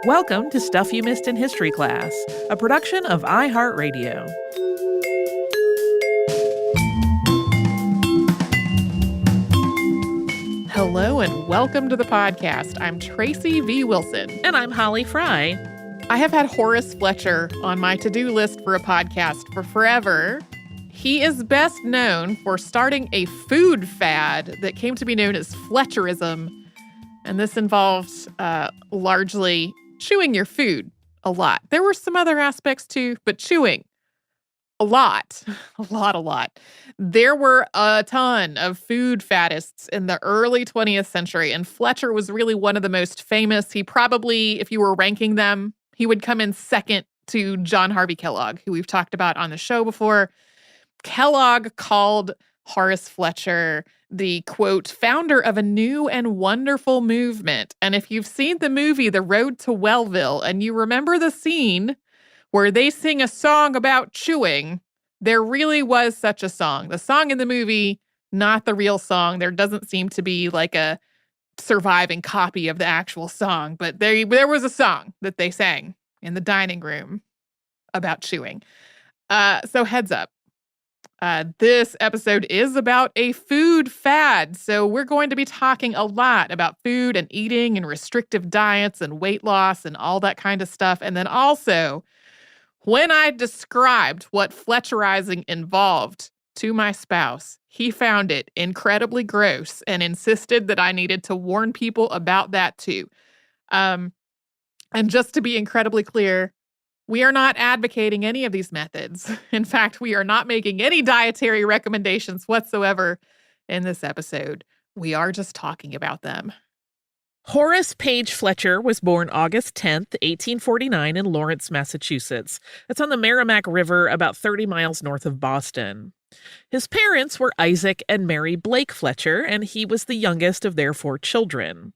Welcome to Stuff You Missed in History Class, a production of iHeartRadio. Hello and welcome to the podcast. I'm Tracy V. Wilson. And I'm Holly Fry. I have had Horace Fletcher on my to-do list for a podcast for forever. He is best known for starting a food fad that came to be known as Fletcherism. And this involved largely chewing your food a lot. There were some other aspects too, but chewing a lot. There were a ton of food faddists in the early 20th century, and Fletcher was really one of the most famous. He probably, if you were ranking them, he would come in second to John Harvey Kellogg, who we've talked about on the show before. Kellogg called Horace Fletcher the, quote, founder of a new and wonderful movement. And if you've seen the movie The Road to Wellville and you remember the scene where they sing a song about chewing, there really was such a song. The song in the movie, not the real song. There doesn't seem to be like a surviving copy of the actual song, but there was a song that they sang in the dining room about chewing. So heads up. This episode is about a food fad, so we're going to be talking a lot about food and eating and restrictive diets and weight loss and all that kind of stuff. And then also, when I described what Fletcherizing involved to my spouse, he found it incredibly gross and insisted that I needed to warn people about that too. And just to be incredibly clear, we are not advocating any of these methods. In fact, we are not making any dietary recommendations whatsoever in this episode. We are just talking about them. Horace Page Fletcher was born August 10th, 1849 in Lawrence, Massachusetts. It's on the Merrimack River about 30 miles north of Boston. His parents were Isaac and Mary Blake Fletcher, and he was the youngest of their 4 children.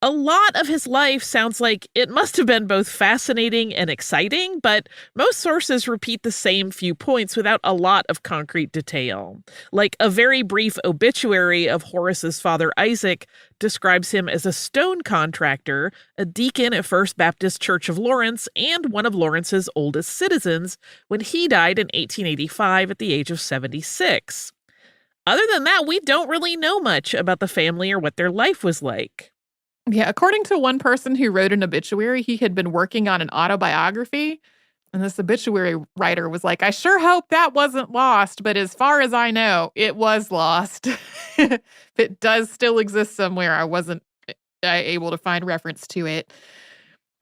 A lot of his life sounds like it must have been both fascinating and exciting, but most sources repeat the same few points without a lot of concrete detail. Like a very brief obituary of Horace's father Isaac describes him as a stone contractor, a deacon at First Baptist Church of Lawrence, and one of Lawrence's oldest citizens when he died in 1885 at the age of 76. Other than that, we don't really know much about the family or what their life was like. Yeah, according to one person who wrote an obituary, he had been working on an autobiography. And this obituary writer was like, I sure hope that wasn't lost, but as far as I know, it was lost. If it does still exist somewhere, I wasn't able to find reference to it.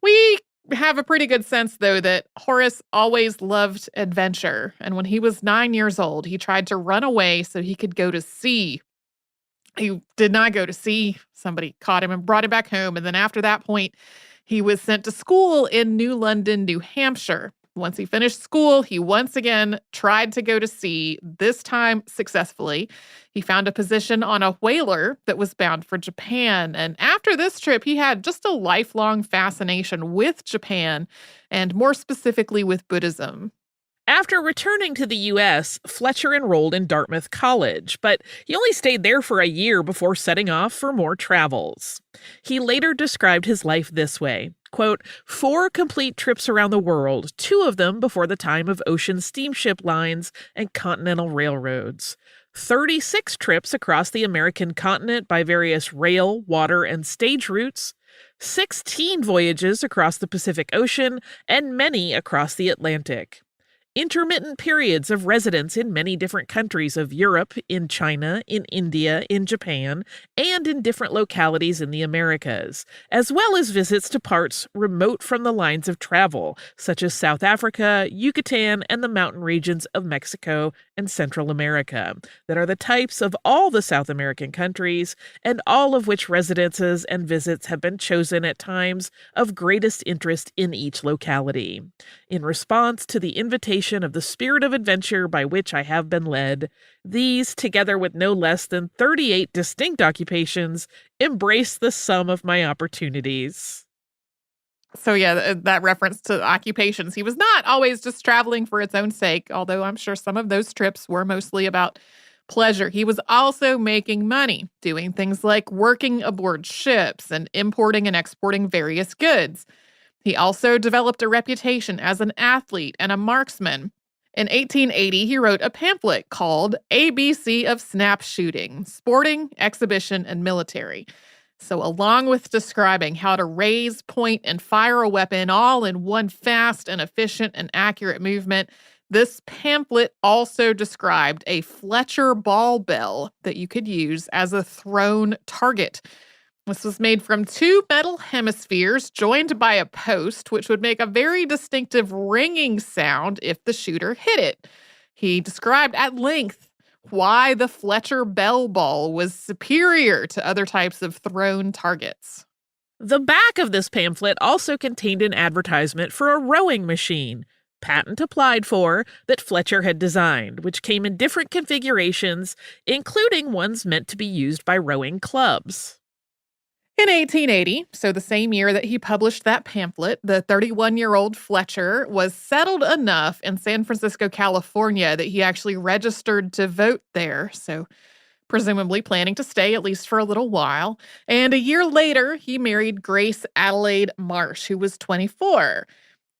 We have a pretty good sense, though, that Horace always loved adventure. And when he was 9 years old, he tried to run away so he could go to sea. He did not go to sea. Somebody caught him and brought him back home. And then after that point, he was sent to school in New London, New Hampshire. Once he finished school, he once again tried to go to sea, this time successfully. He found a position on a whaler that was bound for Japan. And after this trip, he had just a lifelong fascination with Japan, and more specifically with Buddhism. After returning to the U.S., Fletcher enrolled in Dartmouth College, but he only stayed there for a year before setting off for more travels. He later described his life this way, quote, 4 complete trips around the world, 2 of them before the time of ocean steamship lines and continental railroads. 36 trips across the American continent by various rail, water, and stage routes, 16 voyages across the Pacific Ocean, and many across the Atlantic. Intermittent periods of residence in many different countries of Europe, in China, in India, in Japan, and in different localities in the Americas, as well as visits to parts remote from the lines of travel, such as South Africa, Yucatan, and the mountain regions of Mexico and Central America, that are the types of all the South American countries, and all of which residences and visits have been chosen at times of greatest interest in each locality. In response to the invitation of the spirit of adventure by which I have been led, these, together with no less than 38 distinct occupations, embrace the sum of my opportunities. So yeah, that reference to occupations. He was not always just traveling for its own sake, although I'm sure some of those trips were mostly about pleasure. He was also making money, doing things like working aboard ships and importing and exporting various goods. He also developed a reputation as an athlete and a marksman. In 1880, he wrote a pamphlet called ABC of Snap Shooting, Sporting, Exhibition, and Military. So along with describing how to raise, point, and fire a weapon all in one fast and efficient and accurate movement, this pamphlet also described a Fletcher ball bell that you could use as a thrown target. This was made from two metal hemispheres joined by a post, which would make a very distinctive ringing sound if the shooter hit it. He described at length why the Fletcher bell ball was superior to other types of thrown targets. The back of this pamphlet also contained an advertisement for a rowing machine, patent applied for, that Fletcher had designed, which came in different configurations, including ones meant to be used by rowing clubs. In 1880, so the same year that he published that pamphlet, the 31-year-old Fletcher was settled enough in San Francisco, California, that he actually registered to vote there, so presumably planning to stay at least for a little while. And a year later, he married Grace Adelaide Marsh, who was 24.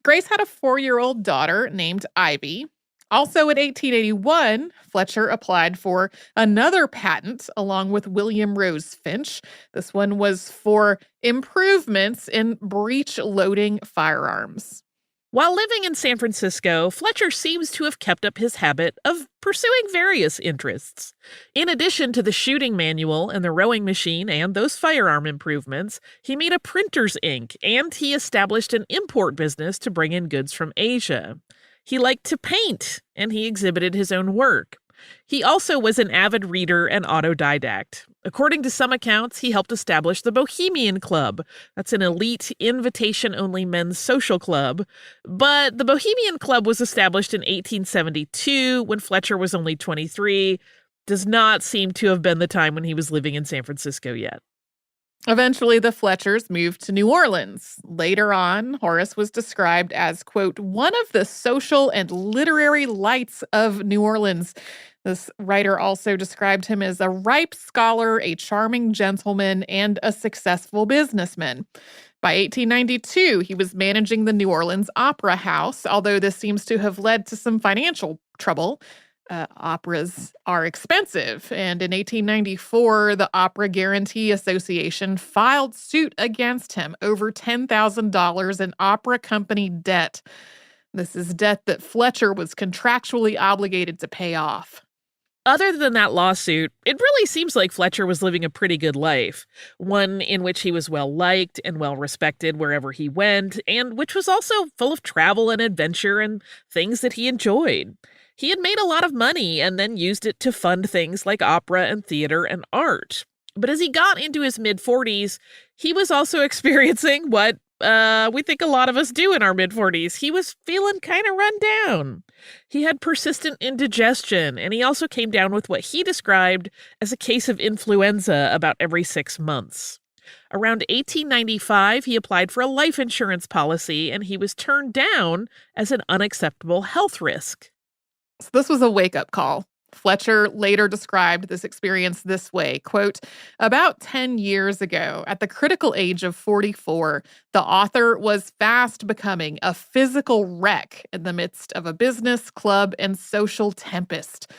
Grace had a 4-year-old daughter named Ivy. Also in 1881, Fletcher applied for another patent along with William Rose Finch. This one was for improvements in breech-loading firearms. While living in San Francisco, Fletcher seems to have kept up his habit of pursuing various interests. In addition to the shooting manual and the rowing machine and those firearm improvements, he made a printer's ink, and he established an import business to bring in goods from Asia. He liked to paint, and he exhibited his own work. He also was an avid reader and autodidact. According to some accounts, he helped establish the Bohemian Club. That's an elite, invitation-only men's social club. But the Bohemian Club was established in 1872 when Fletcher was only 23. Does not seem to have been the time when he was living in San Francisco yet. Eventually, the Fletchers moved to New Orleans. Later on, Horace was described as, quote, one of the social and literary lights of New Orleans. This writer also described him as a ripe scholar, a charming gentleman, and a successful businessman. By 1892, he was managing the New Orleans Opera House, although this seems to have led to some financial trouble. Operas are expensive, and in 1894, the Opera Guarantee Association filed suit against him over $10,000 in opera company debt. This is debt that Fletcher was contractually obligated to pay off. Other than that lawsuit, it really seems like Fletcher was living a pretty good life, one in which he was well-liked and well-respected wherever he went, and which was also full of travel and adventure and things that he enjoyed. He had made a lot of money and then used it to fund things like opera and theater and art. But as he got into his mid-40s, he was also experiencing what we think a lot of us do in our mid-40s. He was feeling kind of run down. He had persistent indigestion, and he also came down with what he described as a case of influenza about every 6 months. Around 1895, he applied for a life insurance policy, and he was turned down as an unacceptable health risk. So this was a wake-up call. Fletcher later described this experience this way, quote, about 10 years ago, at the critical age of 44, the author was fast becoming a physical wreck in the midst of a business, club, and social tempest.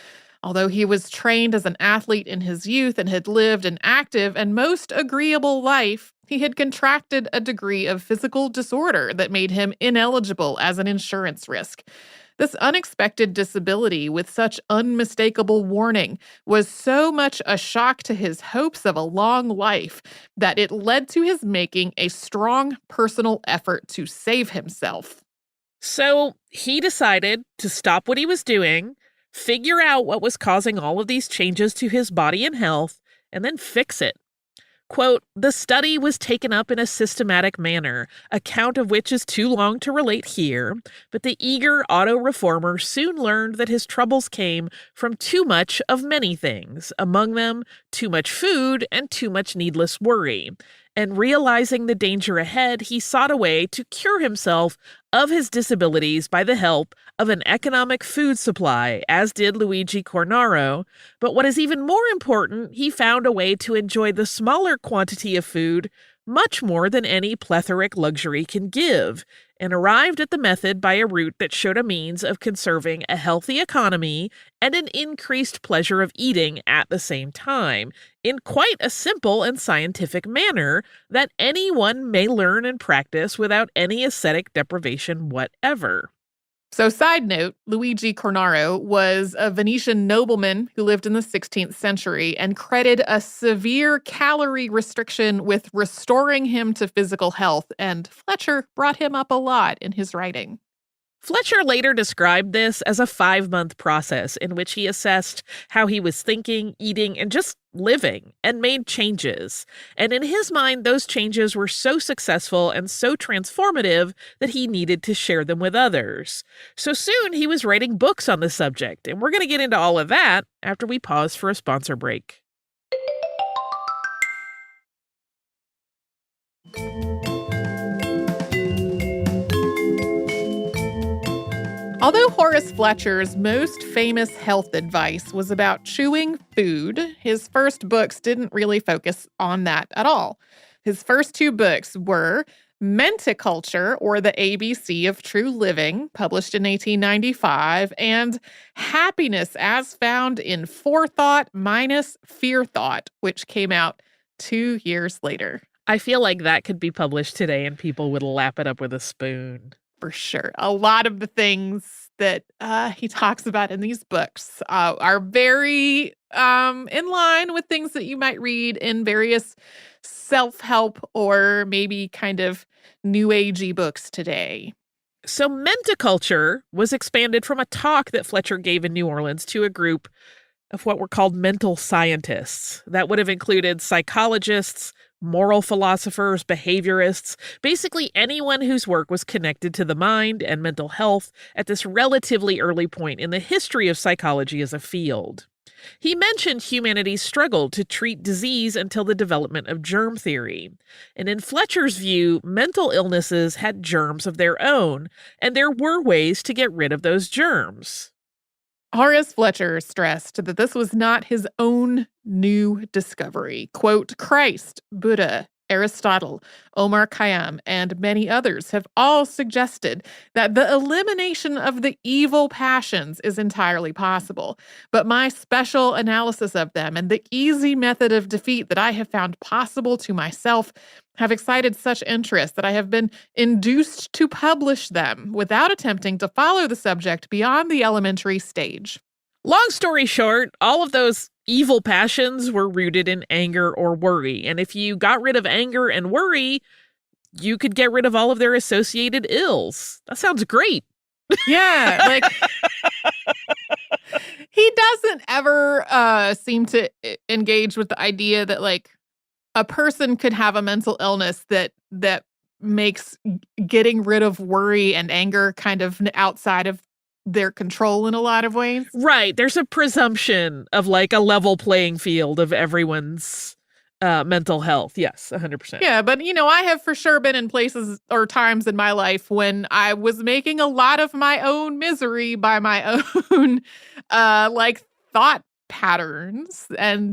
Although he was trained as an athlete in his youth and had lived an active and most agreeable life, he had contracted a degree of physical disorder that made him ineligible as an insurance risk. This unexpected disability with such unmistakable warning was so much a shock to his hopes of a long life that it led to his making a strong personal effort to save himself. So he decided to stop what he was doing, figure out what was causing all of these changes to his body and health, and then fix it. Quote, the study was taken up in a systematic manner, account of which is too long to relate here, but the eager auto-reformer soon learned that his troubles came from too much of many things, among them too much food and too much needless worry. And realizing the danger ahead, he sought a way to cure himself of his disabilities by the help of an economic food supply, as did Luigi Cornaro. But what is even more important, he found a way to enjoy the smaller quantity of food much more than any plethoric luxury can give, and arrived at the method by a route that showed a means of conserving a healthy economy and an increased pleasure of eating at the same time, in quite a simple and scientific manner that anyone may learn and practice without any ascetic deprivation whatever. So, side note, Luigi Cornaro was a Venetian nobleman who lived in the 16th century and credited a severe calorie restriction with restoring him to physical health, and Fletcher brought him up a lot in his writing. Fletcher later described this as a 5-month process in which he assessed how he was thinking, eating, and just living, and made changes. And in his mind, those changes were so successful and so transformative that he needed to share them with others. So soon he was writing books on the subject, and we're going to get into all of that after we pause for a sponsor break. Although Horace Fletcher's most famous health advice was about chewing food, his first books didn't really focus on that at all. His first 2 books were Menticulture, or the ABC of True Living, published in 1895, and Happiness as Found in Forethought minus Fear Thought, which came out 2 years later. I feel like that could be published today and people would lap it up with a spoon. For sure. A lot of the things that he talks about in these books are very in line with things that you might read in various self-help or maybe kind of new agey books today. So Menticulture was expanded from a talk that Fletcher gave in New Orleans to a group of what were called mental scientists. That would have included psychologists, moral philosophers, behaviorists, basically anyone whose work was connected to the mind and mental health at this relatively early point in the history of psychology as a field. He mentioned humanity's struggle to treat disease until the development of germ theory. And in Fletcher's view, mental illnesses had germs of their own, and there were ways to get rid of those germs. Horace Fletcher stressed that this was not his own new discovery. Quote, Christ, Buddha, Aristotle, Omar Khayyam, and many others have all suggested that the elimination of the evil passions is entirely possible. But my special analysis of them and the easy method of defeat that I have found possible to myself have excited such interest that I have been induced to publish them without attempting to follow the subject beyond the elementary stage. Long story short, all of those evil passions were rooted in anger or worry. And if you got rid of anger and worry, you could get rid of all of their associated ills. That sounds great. Yeah, like he doesn't ever seem to engage with the idea that like a person could have a mental illness that makes getting rid of worry and anger kind of outside of their control in a lot of ways. Right. There's a presumption of like a level playing field of everyone's mental health. Yes, 100%. Yeah, but I have for sure been in places or times in my life when I was making a lot of my own misery by my own like thought patterns, and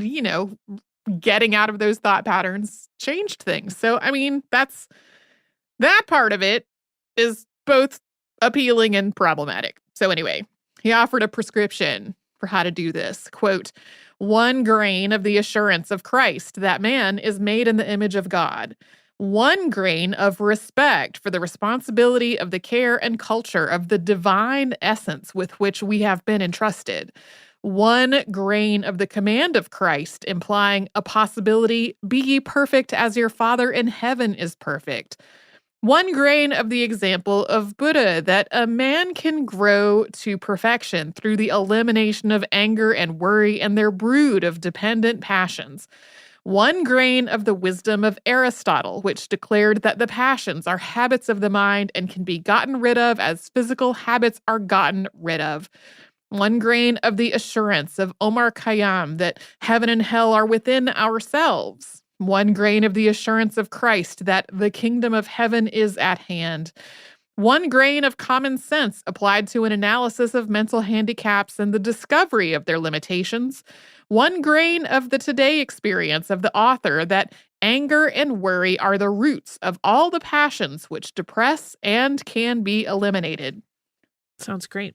getting out of those thought patterns changed things. So, I mean, that part of it is both appealing and problematic. So anyway, he offered a prescription for how to do this. Quote, 1 grain of the assurance of Christ that man is made in the image of God. 1 grain of respect for the responsibility of the care and culture of the divine essence with which we have been entrusted. 1 grain of the command of Christ, implying a possibility, be ye perfect as your Father in heaven is perfect. 1 grain of the example of Buddha, that a man can grow to perfection through the elimination of anger and worry and their brood of dependent passions. 1 grain of the wisdom of Aristotle, which declared that the passions are habits of the mind and can be gotten rid of as physical habits are gotten rid of. 1 grain of the assurance of Omar Khayyam that heaven and hell are within ourselves. 1 grain of the assurance of Christ that the kingdom of heaven is at hand. 1 grain of common sense applied to an analysis of mental handicaps and the discovery of their limitations. 1 grain of the today experience of the author that anger and worry are the roots of all the passions which depress and can be eliminated. Sounds great.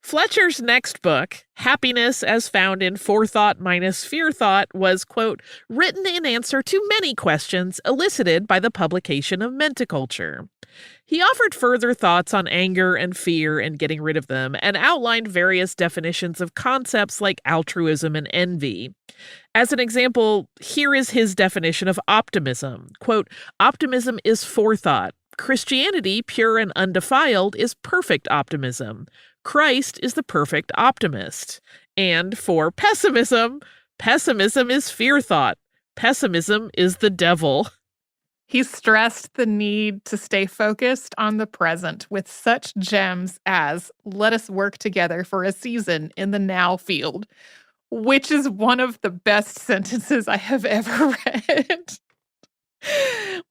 Fletcher's next book, Happiness as Found in Forethought minus Fear Thought, was, quote, written in answer to many questions elicited by the publication of Menticulture. He offered further thoughts on anger and fear and getting rid of them, and outlined various definitions of concepts like altruism and envy. As an example, here is his definition of optimism. Quote, optimism is forethought. Christianity, pure and undefiled, is perfect optimism. Christ is the perfect optimist. And for pessimism, pessimism is fear thought. Pessimism is the devil. He stressed the need to stay focused on the present with such gems as, let us work together for a season in the now field, which is one of the best sentences I have ever read.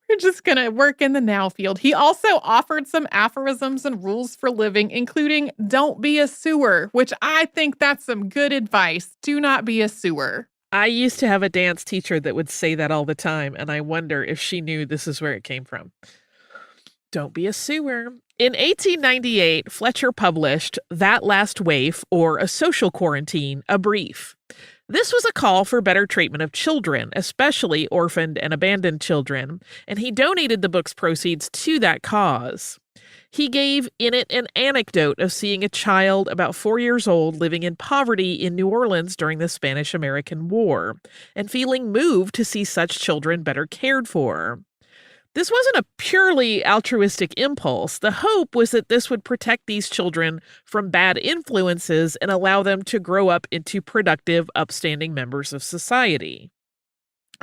We're just going to work in the now field. He also offered some aphorisms and rules for living, including don't be a sewer, which I think that's some good advice. Do not be a sewer. I used to have a dance teacher that would say that all the time, and I wonder if she knew this is where it came from. Don't be a sewer. In 1898, Fletcher published That Last Waif, or A Social Quarantine, a brief. This was a call for better treatment of children, especially orphaned and abandoned children, and he donated the book's proceeds to that cause. He gave in it an anecdote of seeing a child about 4 years old living in poverty in New Orleans during the Spanish-American War, and feeling moved to see such children better cared for. This wasn't a purely altruistic impulse. The hope was that this would protect these children from bad influences and allow them to grow up into productive, upstanding members of society.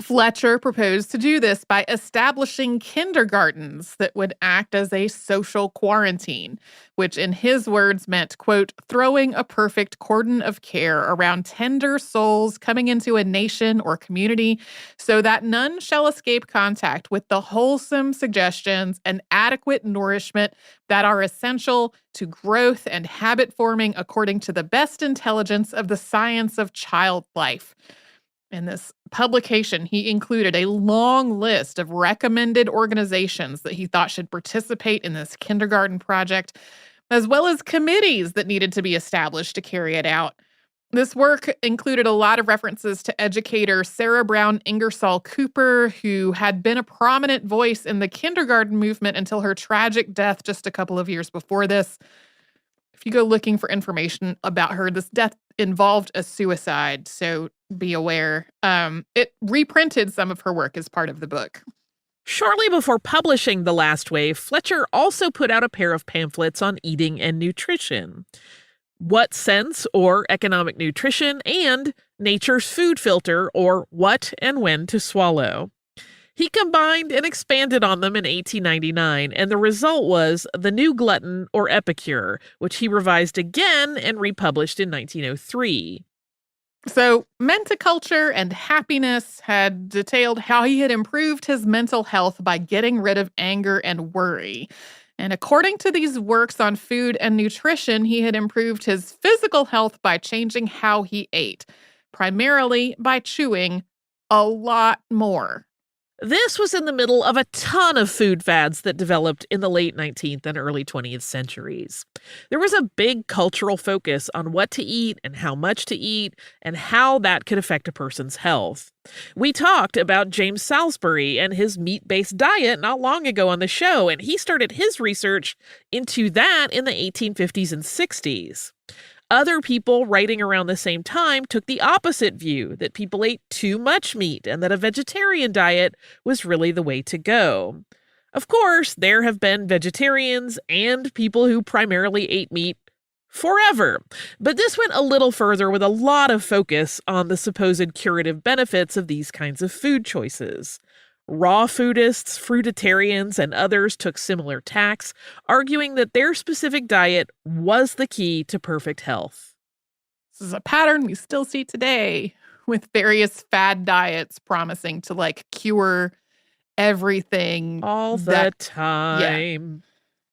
Fletcher proposed to do this by establishing kindergartens that would act as a social quarantine, which in his words meant, quote, throwing a perfect cordon of care around tender souls coming into a nation or community so that none shall escape contact with the wholesome suggestions and adequate nourishment that are essential to growth and habit forming according to the best intelligence of the science of child life. In this publication, he included a long list of recommended organizations that he thought should participate in this kindergarten project, as well as committees that needed to be established to carry it out. This work included a lot of references to educator Sarah Brown Ingersoll Cooper, who had been a prominent voice in the kindergarten movement until her tragic death just a couple of years before this. If you go looking for information about her, this death involved a suicide, so be aware. It reprinted some of her work as part of the book. Shortly before publishing The Last Wave, Fletcher also put out a pair of pamphlets on eating and nutrition. What Sense, or Economic Nutrition, and Nature's Food Filter, or What and When to Swallow. He combined and expanded on them in 1899, and the result was The New Glutton, or Epicure, which he revised again and republished in 1903. So, Menticulture and Happiness had detailed how he had improved his mental health by getting rid of anger and worry. And according to these works on food and nutrition, he had improved his physical health by changing how he ate, primarily by chewing a lot more. This was in the middle of a ton of food fads that developed in the late 19th and early 20th centuries. There was a big cultural focus on what to eat and how much to eat and how that could affect a person's health. We talked about James Salisbury and his meat-based diet not long ago on the show, and he started his research into that in the 1850s and 60s. Other people writing around the same time took the opposite view, that people ate too much meat and that a vegetarian diet was really the way to go. Of course, there have been vegetarians and people who primarily ate meat forever, but this went a little further with a lot of focus on the supposed curative benefits of these kinds of food choices. Raw foodists, fruitarians, and others took similar tacks, arguing that their specific diet was the key to perfect health. This is a pattern we still see today with various fad diets promising to cure everything all the time.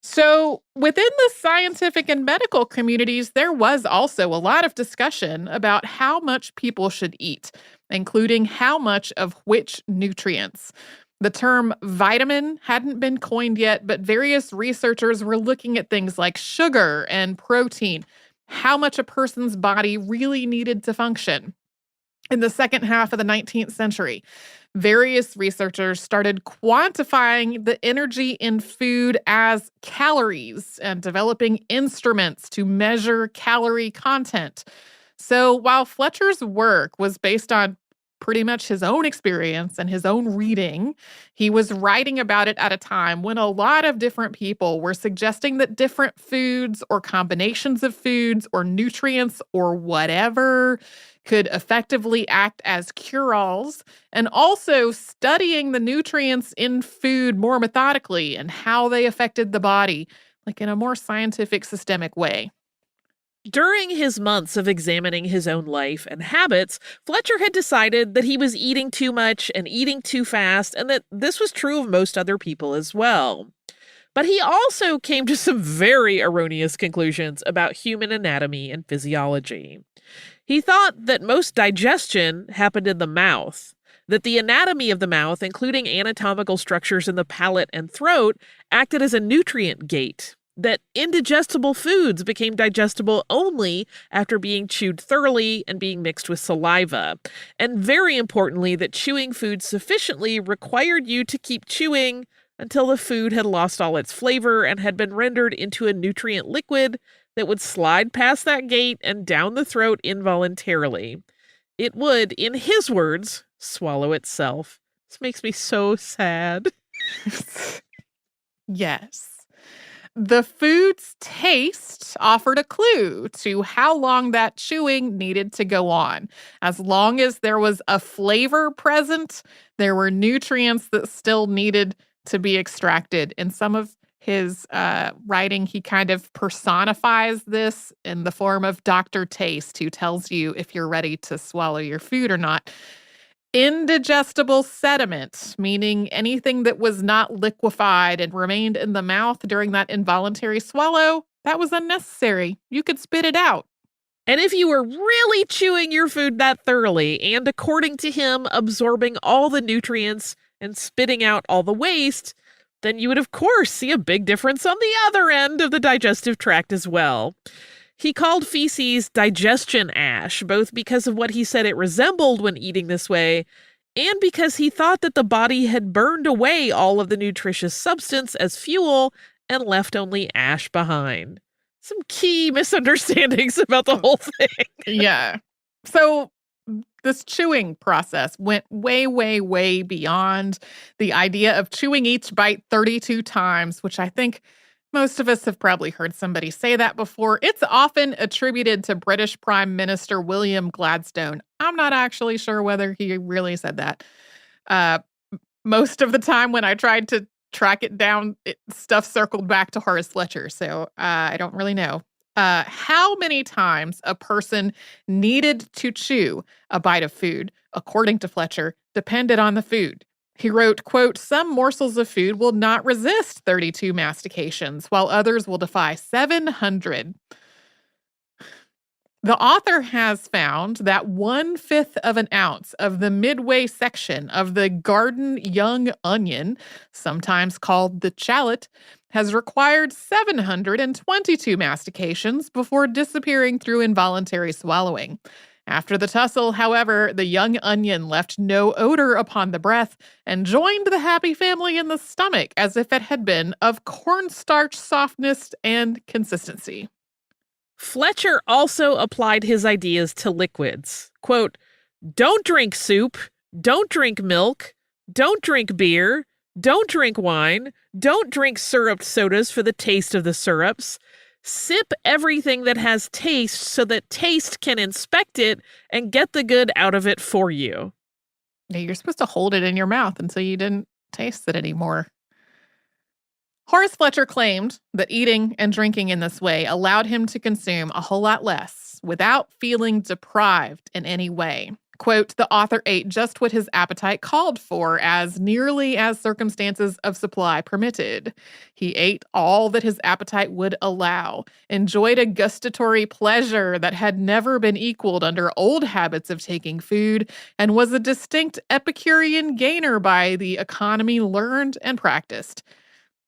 So, within the scientific and medical communities, there was also a lot of discussion about how much people should eat, including how much of which nutrients. The term vitamin hadn't been coined yet, but various researchers were looking at things like sugar and protein, how much a person's body really needed to function. In the second half of the 19th century, various researchers started quantifying the energy in food as calories and developing instruments to measure calorie content. So while Fletcher's work was based on pretty much his own experience and his own reading, he was writing about it at a time when a lot of different people were suggesting that different foods or combinations of foods or nutrients or whatever could effectively act as cure-alls, and also studying the nutrients in food more methodically and how they affected the body, like in a more scientific, systemic way. During his months of examining his own life and habits, Fletcher had decided that he was eating too much and eating too fast, and that this was true of most other people as well. But he also came to some very erroneous conclusions about human anatomy and physiology. He thought that most digestion happened in the mouth, that the anatomy of the mouth, including anatomical structures in the palate and throat, acted as a nutrient gate, that indigestible foods became digestible only after being chewed thoroughly and being mixed with saliva, and very importantly, that chewing food sufficiently required you to keep chewing until the food had lost all its flavor and had been rendered into a nutrient liquid that would slide past that gate and down the throat involuntarily. It would, in his words, swallow itself. This makes me so sad. Yes. The food's taste offered a clue to how long that chewing needed to go on. As long as there was a flavor present, there were nutrients that still needed to be extracted. In some of his writing, he kind of personifies this in the form of Dr. Taste, who tells you if you're ready to swallow your food or not. Indigestible sediment, meaning anything that was not liquefied and remained in the mouth during that involuntary swallow, that was unnecessary. You could spit it out. And if you were really chewing your food that thoroughly, and according to him, absorbing all the nutrients and spitting out all the waste, then you would, of course, see a big difference on the other end of the digestive tract as well. He called feces digestion ash, both because of what he said it resembled when eating this way, and because he thought that the body had burned away all of the nutritious substance as fuel and left only ash behind. Some key misunderstandings about the whole thing. Yeah. So this chewing process went way, way, way beyond the idea of chewing each bite 32 times, which I think most of us have probably heard somebody say that before. It's often attributed to British Prime Minister William Gladstone. I'm not actually sure whether he really said that. Most of the time when I tried to track it down, stuff circled back to Horace Fletcher, so I don't really know. How many times a person needed to chew a bite of food, according to Fletcher, depended on the food. He wrote, quote, "Some morsels of food will not resist 32 mastications, while others will defy 700. The author has found that 1/5 of an ounce of the midway section of the garden young onion, sometimes called the shallot, has required 722 mastications before disappearing through involuntary swallowing. After the tussle, however, the young onion left no odor upon the breath and joined the happy family in the stomach as if it had been of cornstarch softness and consistency." Fletcher also applied his ideas to liquids. Quote, "Don't drink soup, don't drink milk, don't drink beer, don't drink wine, don't drink syruped sodas for the taste of the syrups. Sip everything that has taste so that taste can inspect it and get the good out of it for you." Yeah, you're supposed to hold it in your mouth until you didn't taste it anymore. Horace Fletcher claimed that eating and drinking in this way allowed him to consume a whole lot less without feeling deprived in any way. Quote, the author ate just what his appetite called for, as nearly as circumstances of supply permitted. He ate all that his appetite would allow, enjoyed a gustatory pleasure that had never been equaled under old habits of taking food, and was a distinct Epicurean gainer by the economy learned and practiced.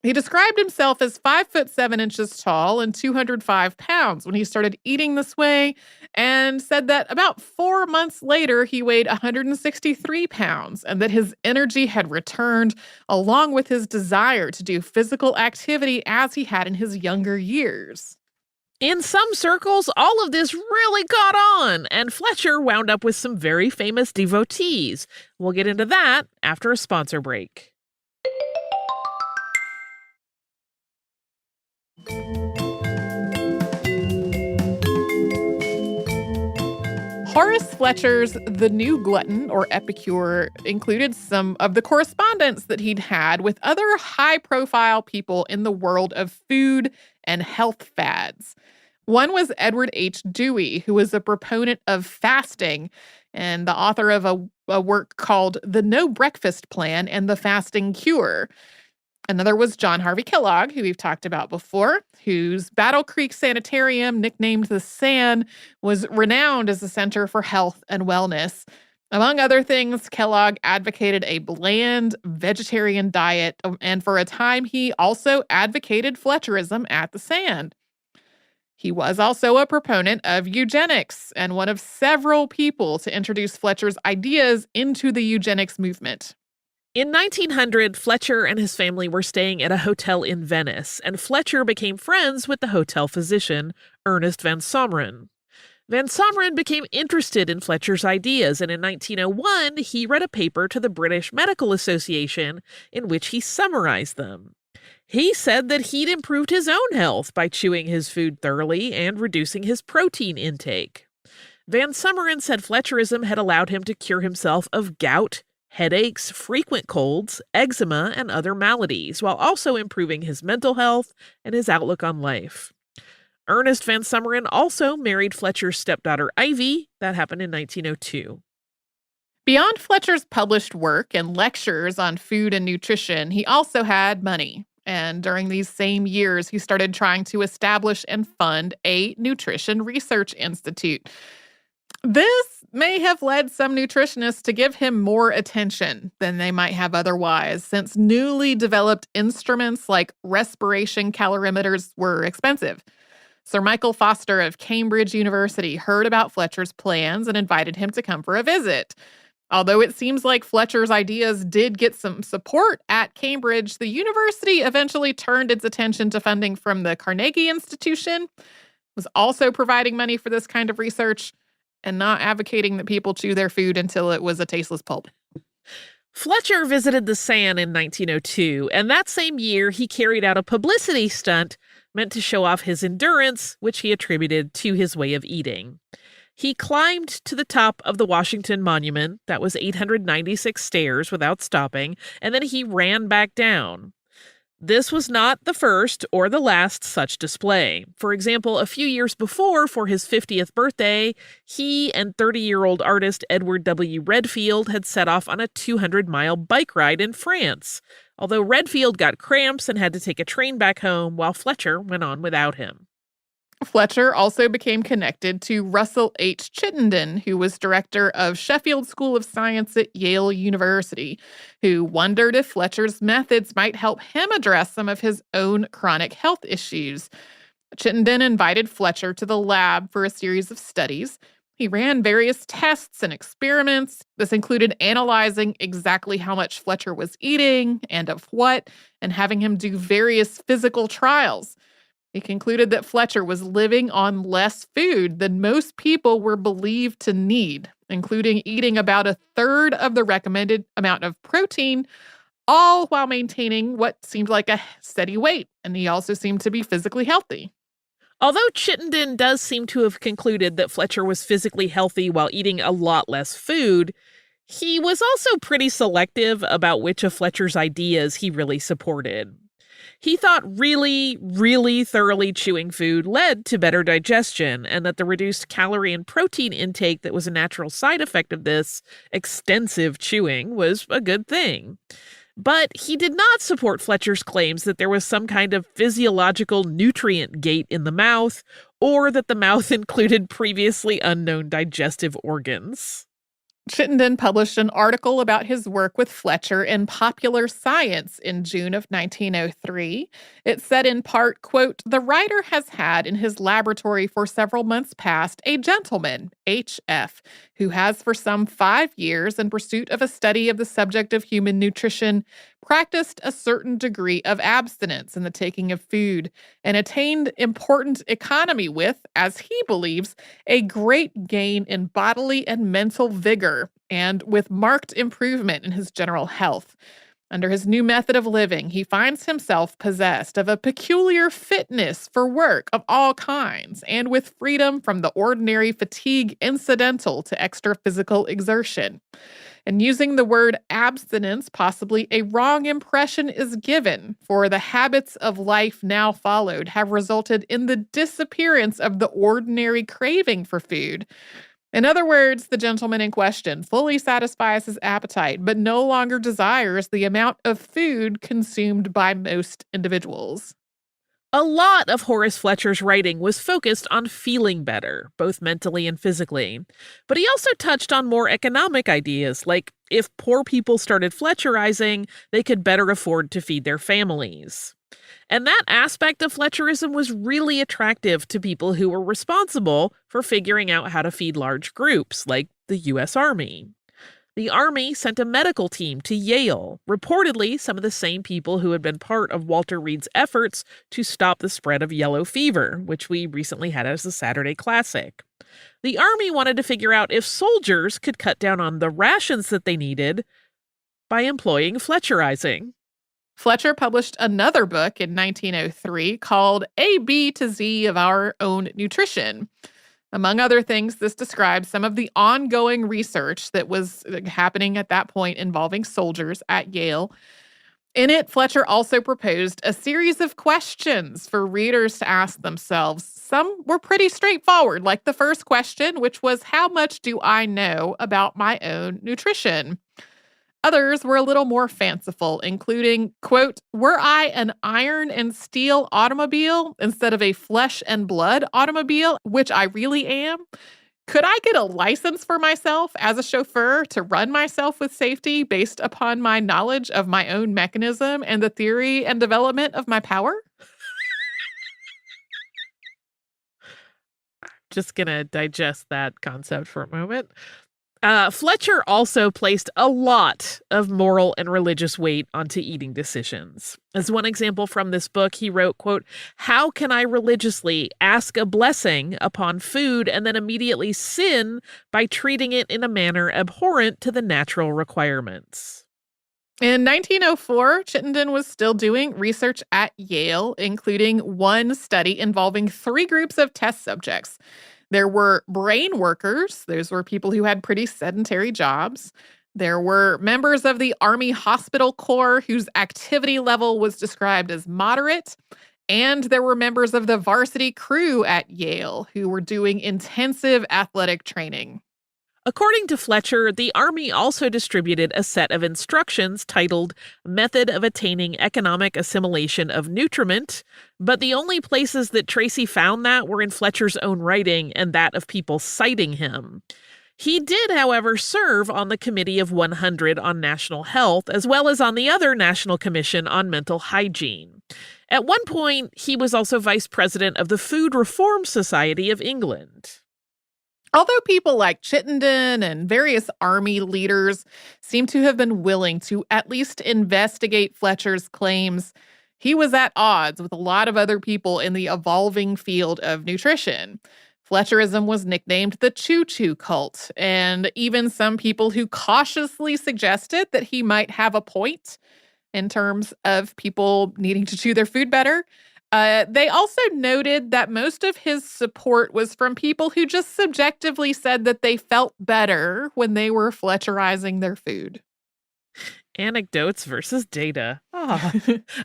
He described himself as 5'7" tall and 205 pounds when he started eating this way, and said that about 4 months later he weighed 163 pounds and that his energy had returned along with his desire to do physical activity as he had in his younger years. In some circles, all of this really caught on, and Fletcher wound up with some very famous devotees. We'll get into that after a sponsor break. Horace Fletcher's The New Glutton, or Epicure, included some of the correspondence that he'd had with other high-profile people in the world of food and health fads. One was Edward H. Dewey, who was a proponent of fasting and the author of a work called The No Breakfast Plan and the Fasting Cure. Another was John Harvey Kellogg, who we've talked about before, whose Battle Creek Sanitarium, nicknamed the SAN, was renowned as a center for health and wellness. Among other things, Kellogg advocated a bland vegetarian diet, and for a time he also advocated Fletcherism at the SAN. He was also a proponent of eugenics and one of several people to introduce Fletcher's ideas into the eugenics movement. In 1900, Fletcher and his family were staying at a hotel in Venice, and Fletcher became friends with the hotel physician, Ernest Van Someren. Van Someren became interested in Fletcher's ideas, and in 1901, he read a paper to the British Medical Association in which he summarized them. He said that he'd improved his own health by chewing his food thoroughly and reducing his protein intake. Van Someren said Fletcherism had allowed him to cure himself of gout, headaches, frequent colds, eczema, and other maladies, while also improving his mental health and his outlook on life. Ernest Van Someren also married Fletcher's stepdaughter Ivy. That happened in 1902. Beyond Fletcher's published work and lectures on food and nutrition, he also had money. And during these same years, he started trying to establish and fund a nutrition research institute. This may have led some nutritionists to give him more attention than they might have otherwise, since newly developed instruments like respiration calorimeters were expensive. Sir Michael Foster of Cambridge University heard about Fletcher's plans and invited him to come for a visit. Although it seems like Fletcher's ideas did get some support at Cambridge, the university eventually turned its attention to funding from the Carnegie Institution, was also providing money for this kind of research, and not advocating that people chew their food until it was a tasteless pulp. Fletcher visited the SAN in 1902, and that same year he carried out a publicity stunt meant to show off his endurance, which he attributed to his way of eating. He climbed to the top of the Washington Monument, that was 896 stairs without stopping, and then he ran back down. This was not the first or the last such display. For example, a few years before, for his 50th birthday, he and 30-year-old artist Edward W. Redfield had set off on a 200-mile bike ride in France, although Redfield got cramps and had to take a train back home while Fletcher went on without him. Fletcher also became connected to Russell H. Chittenden, who was director of Sheffield School of Science at Yale University, who wondered if Fletcher's methods might help him address some of his own chronic health issues. Chittenden invited Fletcher to the lab for a series of studies. He ran various tests and experiments. This included analyzing exactly how much Fletcher was eating and of what, and having him do various physical trials. He concluded that Fletcher was living on less food than most people were believed to need, including eating about a third of the recommended amount of protein, all while maintaining what seemed like a steady weight. And he also seemed to be physically healthy. Although Chittenden does seem to have concluded that Fletcher was physically healthy while eating a lot less food, he was also pretty selective about which of Fletcher's ideas he really supported. He thought really, really thoroughly chewing food led to better digestion, and that the reduced calorie and protein intake that was a natural side effect of this extensive chewing was a good thing. But he did not support Fletcher's claims that there was some kind of physiological nutrient gate in the mouth, or that the mouth included previously unknown digestive organs. Chittenden published an article about his work with Fletcher in Popular Science in June of 1903. It said in part, quote, "The writer has had in his laboratory for several months past a gentleman, H.F., who has for some 5 years, in pursuit of a study of the subject of human nutrition, practiced a certain degree of abstinence in the taking of food, and attained important economy with, as he believes, a great gain in bodily and mental vigor, and with marked improvement in his general health. Under his new method of living, he finds himself possessed of a peculiar fitness for work of all kinds, and with freedom from the ordinary fatigue incidental to extra physical exertion. And using the word abstinence, possibly a wrong impression is given, for the habits of life now followed have resulted in the disappearance of the ordinary craving for food. In other words, the gentleman in question fully satisfies his appetite, but no longer desires the amount of food consumed by most individuals." A lot of Horace Fletcher's writing was focused on feeling better, both mentally and physically. But he also touched on more economic ideas, like if poor people started Fletcherizing, they could better afford to feed their families. And that aspect of Fletcherism was really attractive to people who were responsible for figuring out how to feed large groups, like the U.S. Army. The Army sent a medical team to Yale, reportedly some of the same people who had been part of Walter Reed's efforts to stop the spread of yellow fever, which we recently had as a Saturday classic. The Army wanted to figure out if soldiers could cut down on the rations that they needed by employing Fletcherizing. Fletcher published another book in 1903 called A, B to Z of Our Own Nutrition. Among other things, this describes some of the ongoing research that was happening at that point involving soldiers at Yale. In it, Fletcher also proposed a series of questions for readers to ask themselves. Some were pretty straightforward, like the first question, which was, how much do I know about my own nutrition? Others were a little more fanciful, including, quote, were I an iron and steel automobile instead of a flesh and blood automobile, which I really am? Could I get a license for myself as a chauffeur to run myself with safety based upon my knowledge of my own mechanism and the theory and development of my power? Just gonna digest that concept for a moment. Fletcher also placed a lot of moral and religious weight onto eating decisions. As one example from this book, he wrote, quote, how can I religiously ask a blessing upon food and then immediately sin by treating it in a manner abhorrent to the natural requirements? In 1904, Chittenden was still doing research at Yale, including one study involving 3 groups of test subjects. There were brain workers. Those were people who had pretty sedentary jobs. There were members of the Army Hospital Corps whose activity level was described as moderate. And there were members of the varsity crew at Yale who were doing intensive athletic training. According to Fletcher, the Army also distributed a set of instructions titled Method of Attaining Economic Assimilation of Nutriment, but the only places that Tracy found that were in Fletcher's own writing and that of people citing him. He did, however, serve on the Committee of 100 on National Health, as well as on the other National Commission on Mental Hygiene. At one point, he was also vice president of the Food Reform Society of England. Although people like Chittenden and various Army leaders seem to have been willing to at least investigate Fletcher's claims, he was at odds with a lot of other people in the evolving field of nutrition. Fletcherism was nicknamed the choo-choo cult, and even some people who cautiously suggested that he might have a point in terms of people needing to chew their food better. They also noted that most of his support was from people who just subjectively said that they felt better when they were Fletcherizing their food. Anecdotes versus data.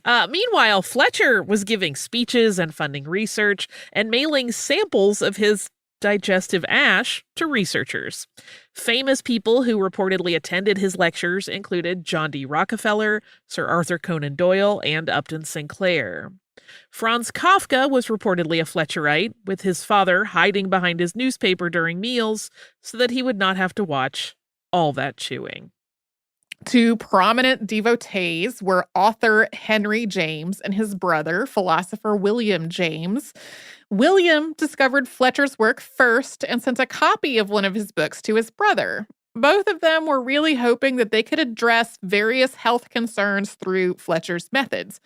Meanwhile, Fletcher was giving speeches and funding research and mailing samples of his digestive ash to researchers. Famous people who reportedly attended his lectures included John D. Rockefeller, Sir Arthur Conan Doyle, and Upton Sinclair. Franz Kafka was reportedly a Fletcherite, with his father hiding behind his newspaper during meals so that he would not have to watch all that chewing. Two prominent devotees were author Henry James and his brother, philosopher William James. William discovered Fletcher's work first and sent a copy of one of his books to his brother. Both of them were really hoping that they could address various health concerns through Fletcher's methods.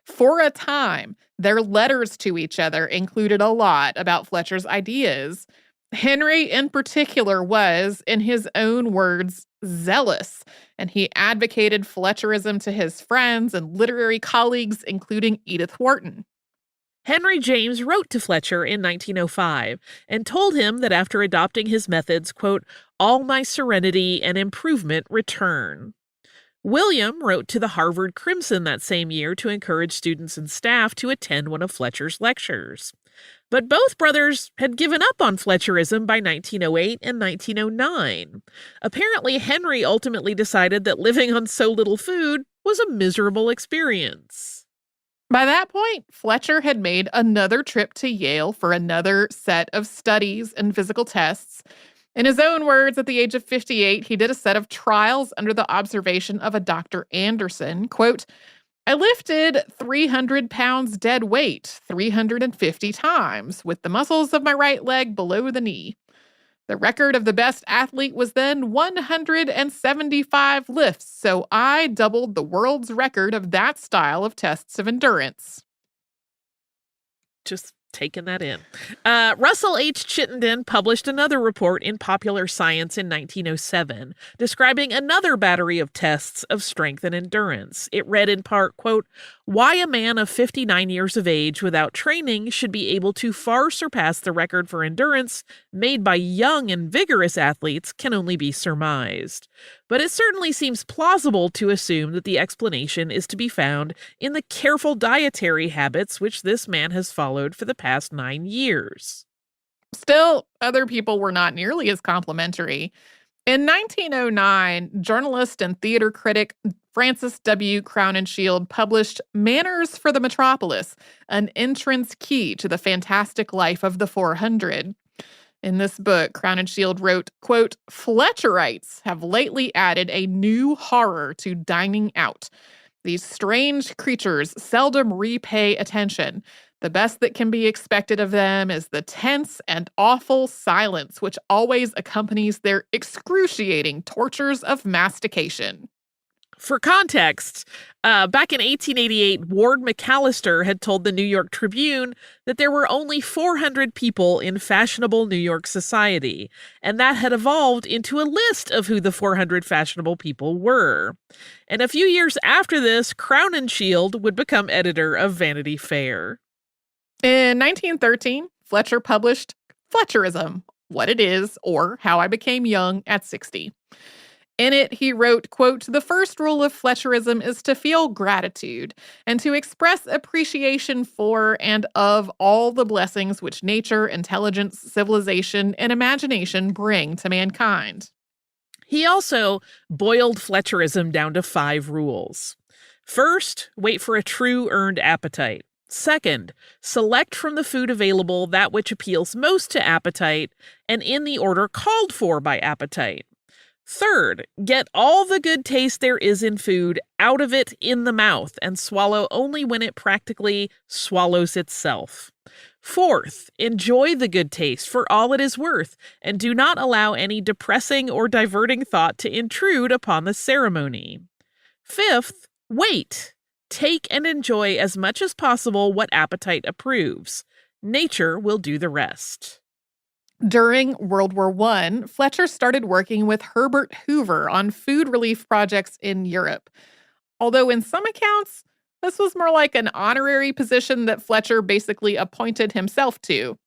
For a time, their letters to each other included a lot about Fletcher's ideas. Henry, in particular, was, in his own words, zealous, and he advocated Fletcherism to his friends and literary colleagues, including Edith Wharton. Henry James wrote to Fletcher in 1905 and told him that after adopting his methods, quote, all my serenity and improvement return. William wrote to the Harvard Crimson that same year to encourage students and staff to attend one of Fletcher's lectures. But both brothers had given up on Fletcherism by 1908 and 1909. Apparently, Henry ultimately decided that living on so little food was a miserable experience. By that point, Fletcher had made another trip to Yale for another set of studies and physical tests. In his own words, at the age of 58, he did a set of trials under the observation of a Dr. Anderson. Quote, I lifted 300 pounds dead weight 350 times with the muscles of my right leg below the knee. The record of the best athlete was then 175 lifts, so I doubled the world's record of that style of tests of endurance. Just taking that in. Russell H. Chittenden published another report in Popular Science in 1907, describing another battery of tests of strength and endurance. It read in part, quote, why a man of 59 years of age without training should be able to far surpass the record for endurance made by young and vigorous athletes can only be surmised. But it certainly seems plausible to assume that the explanation is to be found in the careful dietary habits which this man has followed for the past 9 years. Still, other people were not nearly as complimentary. In 1909, journalist and theater critic Francis W. Crowninshield published Manners for the Metropolis, an entrance key to the fantastic life of the 400. In this book, Crowninshield wrote, quote, Fletcherites have lately added a new horror to dining out. These strange creatures seldom repay attention. The best that can be expected of them is the tense and awful silence which always accompanies their excruciating tortures of mastication. For context, back in 1888, Ward McAllister had told the New York Tribune that there were only 400 people in fashionable New York society, and that had evolved into a list of who the 400 fashionable people were. And a few years after this, Crowninshield would become editor of Vanity Fair. In 1913, Fletcher published Fletcherism, What It Is, or How I Became Young at 60. In it, he wrote, quote, the first rule of Fletcherism is to feel gratitude and to express appreciation for and of all the blessings which nature, intelligence, civilization, and imagination bring to mankind. He also boiled Fletcherism down to 5 rules. First, wait for a true earned appetite. Second, select from the food available that which appeals most to appetite and in the order called for by appetite. Third, get all the good taste there is in food out of it in the mouth and swallow only when it practically swallows itself. Fourth, enjoy the good taste for all it is worth and do not allow any depressing or diverting thought to intrude upon the ceremony. Fifth, wait. Take and enjoy as much as possible what appetite approves. Nature will do the rest. During World War I, Fletcher started working with Herbert Hoover on food relief projects in Europe. Although in some accounts, this was more like an honorary position that Fletcher basically appointed himself to.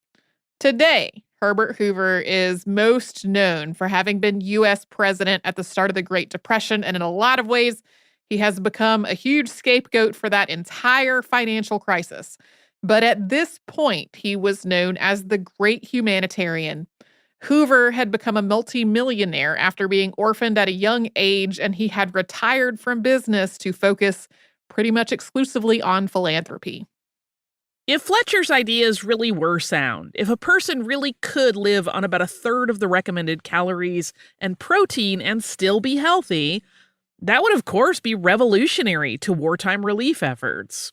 Today, Herbert Hoover is most known for having been U.S. president at the start of the Great Depression, and in a lot of ways, He has become a huge scapegoat for that entire financial crisis. But at this point, he was known as the great humanitarian. Hoover had become a multimillionaire after being orphaned at a young age, and he had retired from business to focus pretty much exclusively on philanthropy. If Fletcher's ideas really were sound, if a person really could live on about a third of the recommended calories and protein and still be healthy, that would, of course, be revolutionary to wartime relief efforts.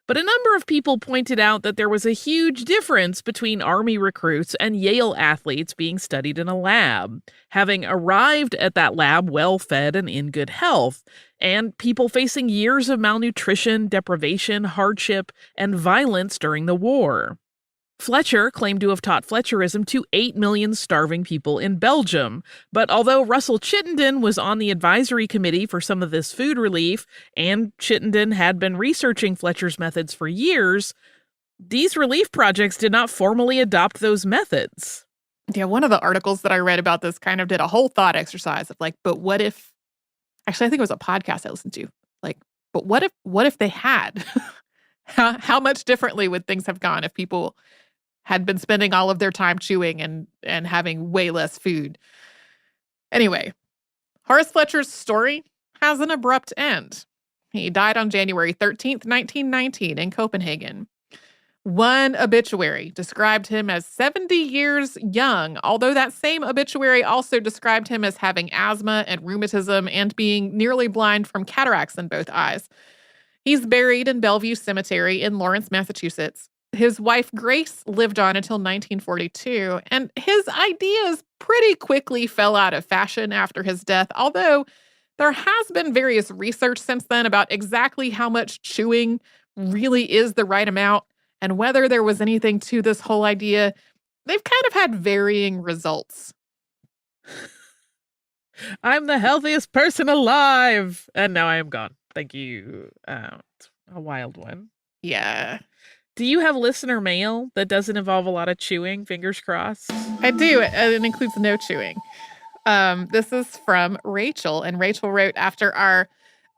But a number of people pointed out that there was a huge difference between Army recruits and Yale athletes being studied in a lab, having arrived at that lab well-fed and in good health, and people facing years of malnutrition, deprivation, hardship, and violence during the war. Fletcher claimed to have taught Fletcherism to 8 million starving people in Belgium, but although Russell Chittenden was on the advisory committee for some of this food relief, and Chittenden had been researching Fletcher's methods for years, these relief projects did not formally adopt those methods. Yeah, one of the articles that I read about this kind of did a whole thought exercise of like, but what if, actually, I think it was a podcast I listened to, like, but what if they had? How much differently would things have gone if people had been spending all of their time chewing and having way less food? Anyway, Horace Fletcher's story has an abrupt end. He died on January 13th, 1919 in Copenhagen. One obituary described him as 70 years young, although that same obituary also described him as having asthma and rheumatism and being nearly blind from cataracts in both eyes. He's buried in Bellevue Cemetery in Lawrence, Massachusetts. His wife, Grace, lived on until 1942, and his ideas pretty quickly fell out of fashion after his death, although there has been various research since then about exactly how much chewing really is the right amount and whether there was anything to this whole idea. They've kind of had varying results. I'm the healthiest person alive, and now I am gone. Thank you. A wild one. Yeah. Do you have listener mail that doesn't involve a lot of chewing? Fingers crossed. I do. It includes no chewing. This is from Rachel, and Rachel wrote after our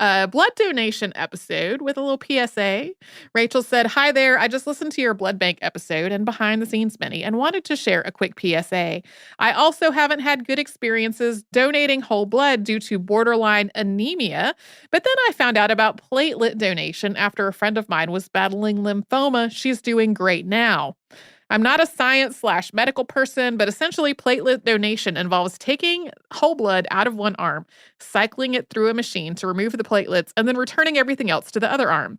blood donation episode with a little PSA. Rachel said, "Hi there. I just listened to your blood bank episode and behind the scenes mini and wanted to share a quick PSA. I also haven't had good experiences donating whole blood due to borderline anemia, but then I found out about platelet donation after a friend of mine was battling lymphoma. She's doing great now. I'm not a science/medical person, but essentially platelet donation involves taking whole blood out of one arm, cycling it through a machine to remove the platelets, and then returning everything else to the other arm.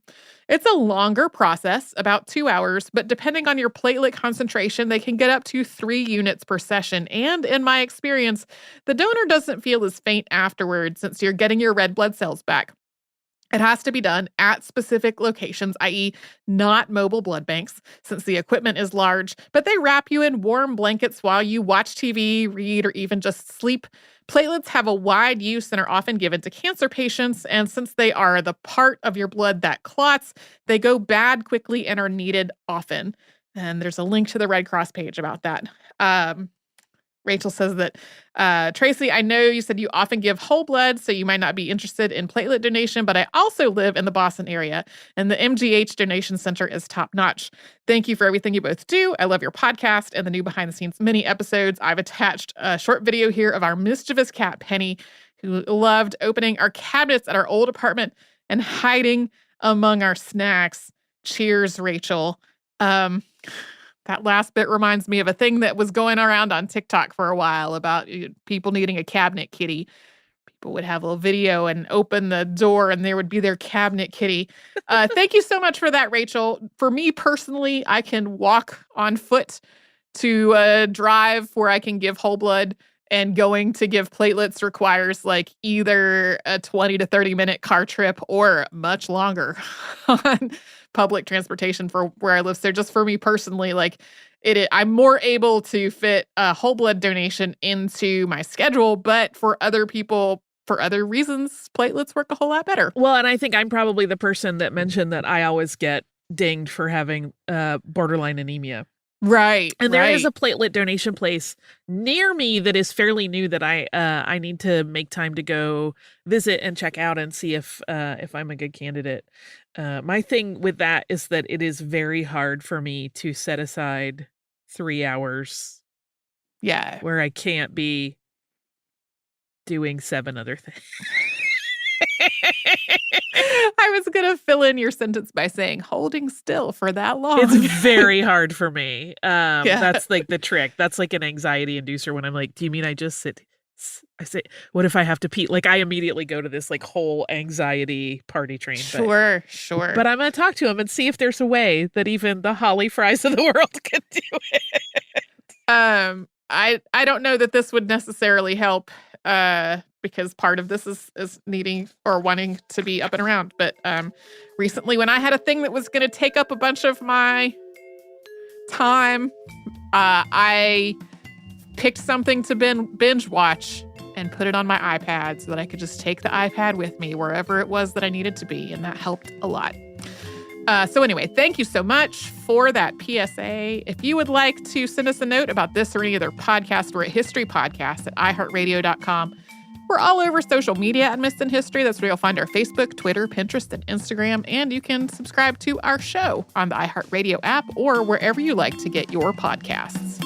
It's a longer process, about 2 hours, but depending on your platelet concentration, they can get up to 3 units per session. And in my experience, the donor doesn't feel as faint afterwards since you're getting your red blood cells back. It has to be done at specific locations, i.e. not mobile blood banks, since the equipment is large, but they wrap you in warm blankets while you watch TV, read, or even just sleep. Platelets have a wide use and are often given to cancer patients, and since they are the part of your blood that clots, they go bad quickly and are needed often. And there's a link to the Red Cross page about that. Rachel says that, Tracy, I know you said you often give whole blood, so you might not be interested in platelet donation, but I also live in the Boston area, and the MGH donation center is top-notch. Thank you for everything you both do. I love your podcast and the new behind-the-scenes mini episodes. I've attached a short video here of our mischievous cat, Penny, who loved opening our cabinets at our old apartment and hiding among our snacks. Cheers, Rachel. That last bit reminds me of a thing that was going around on TikTok for a while about people needing a cabinet kitty. People would have a little video and open the door and there would be their cabinet kitty. Thank you so much for that, Rachel. For me personally, I can walk on foot to drive where I can give whole blood, and going to give platelets requires like either a 20 to 30 minute car trip or much longer on public transportation for where I live. So just for me personally, like I'm more able to fit a whole blood donation into my schedule, but for other people, for other reasons, platelets work a whole lot better. Well, and I think I'm probably the person that mentioned that I always get dinged for having borderline anemia. Right. And there is a platelet donation place near me that is fairly new that I need to make time to go visit and check out and see if I'm a good candidate. My thing with that is that it is very hard for me to set aside 3 hours. Yeah. Where I can't be doing 7 other things. I was going to fill in your sentence by saying holding still for that long. It's very hard for me. That's like the trick. That's like an anxiety inducer when I'm like, do you mean I just sit? I say, what if I have to pee? Like I immediately go to this like whole anxiety party train. Sure. But I'm going to talk to him and see if there's a way that even the Holly Fries of the world can do it. I don't know that this would necessarily help because part of this is needing or wanting to be up and around. But recently when I had a thing that was going to take up a bunch of my time, I picked something to binge watch and put it on my iPad so that I could just take the iPad with me wherever it was that I needed to be. And that helped a lot. So anyway, thank you so much for that PSA. If you would like to send us a note about this or any other podcast, we're at historypodcast@iheartradio.com. We're all over social media at Missed in History. That's where you'll find our Facebook, Twitter, Pinterest, and Instagram. And you can subscribe to our show on the iHeartRadio app or wherever you like to get your podcasts.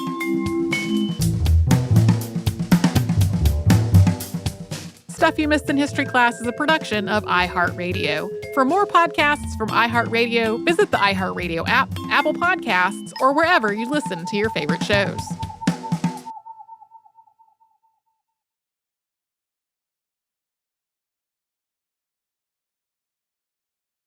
Stuff You Missed in History Class is a production of iHeartRadio. For more podcasts from iHeartRadio, visit the iHeartRadio app, Apple Podcasts, or wherever you listen to your favorite shows.